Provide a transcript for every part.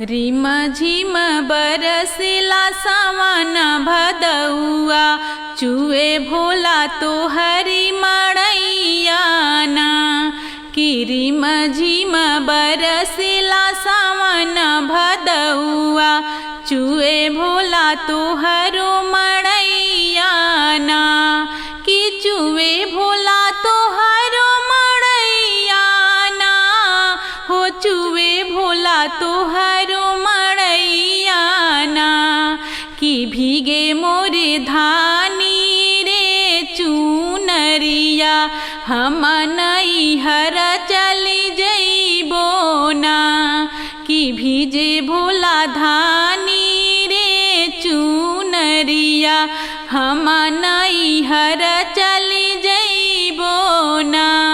रिम झिम बरसिला सावन भदौआ, चुए भोला तोहरी मड़ैया ना। कि रिम झिम बरसिला सावन भदौआ, चुए भोला तोहरो मड़ैया ना। कि चुए भोला तोहरो मड़ैया ना, हो चुए भोला तोहरो मड़ैया ना। कि भीगे मोरे धानी रे चुनरिया, हम नैहर चली जइबो ना। कि भीजे भोला धानी रे चुनरिया, हम नैहर चली जइबो ना।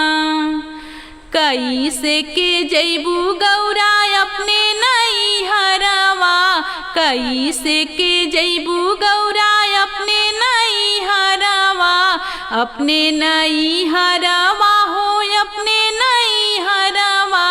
कैसे के जइबू गौरा अपने नैहरवा, कैसे के जइबू गौरा अपने नैहरवा। अपने नैहरवा हो अपने नैहरवा,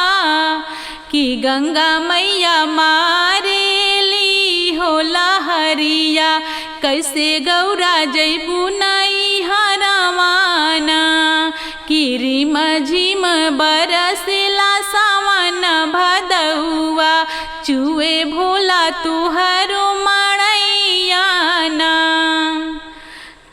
कि गंगा मैया मारेली हो लहरिया। कैसे गौरा जइबू नैहरवा ना। कि रिम झिम बरसिला सावन भदौआ, चुए भोला तुहरो मड़ैया ना।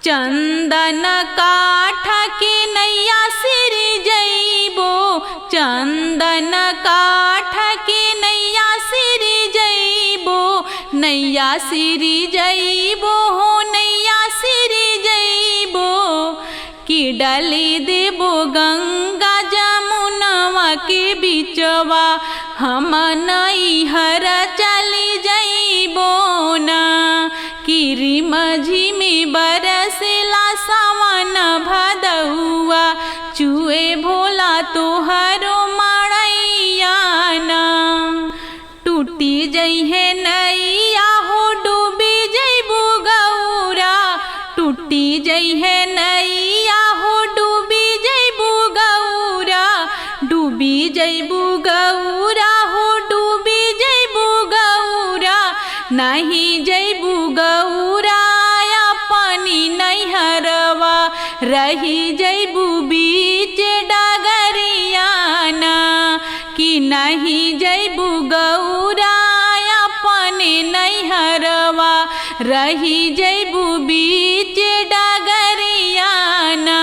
चंदन काठ के नैया सिर जइबो, चंदन काठ के नैया सिर जइबो। नैया सिर जइबो हो नैया सिर जइबो। कि डाली देबो गंगा जमुनवा के बिचवा, हम नैहर चली जइबो ना। कि रिम झिम बरसिला सावन भदौआ, चुए भोला तोहरो मड़ैया ना। टूटी जइहे नैया हो डूबी जइबू गौरा, टूटी जइहे नैया हो डूबी जइबू गौरा। डूबी जइबू गौरा हो डूबी जइबू गौरा। नहीं जइबू गौरा अपनी नैहरवा, रही जइबू बीच डगरिया ना। कि नहीं जइबू गौरा अपने नैहरवा, रही जइबू बीच डगरिया ना।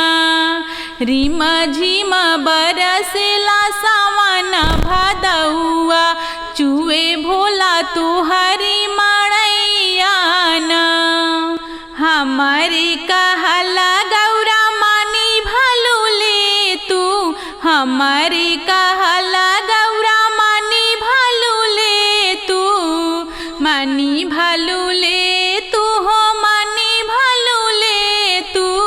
रिम झिम बरसिला सावन भदौआ, चुए भोला तुहरी मड़ैया ना। हमारी कहला गौरा मानी भलू ले तू, हमारी कहला गौरा मानी भलू ले तू। मानी भलू ले तू हो मानी भलू ले तू।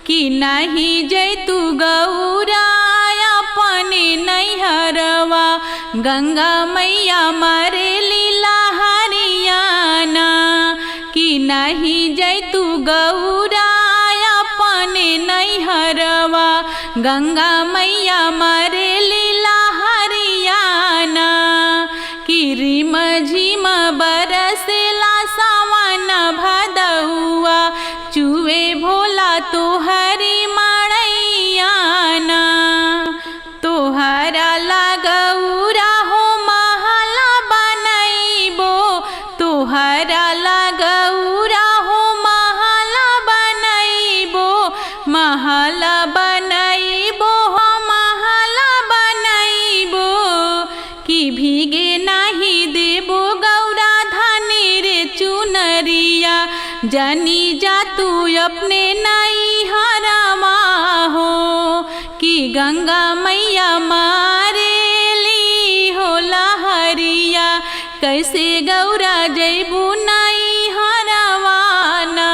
कि नहीं जइतू गौरा अपने नैहरवा, गंगा मैया मारेली लहरियाना। कि नहीं जइतू गौरा अपने नैहरवा, गंगा मैया मारेली लहरियाना। कि रिम झिम बरसिला सावन भदौआ, चुए भोला तोहरी मड़ैया ना। तोहरा लगौरा हो महला बनैबो, तोहरा लगौरा हो महला बनैबो। महला बनैबो हो महला बनैबो। कि भीगे नहीं देबो गौरा धानी रे चुनरिया, जानी जा तू अपने नैहरवा हो। कि गंगा मैया मारेली हो लहरिया, कैसे गौरा जइबू नैहरवा ना।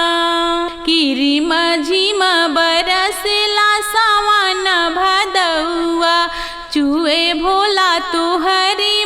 कि रिम झिम बरसिला सावन भदौआ, चुए भोला तुहरी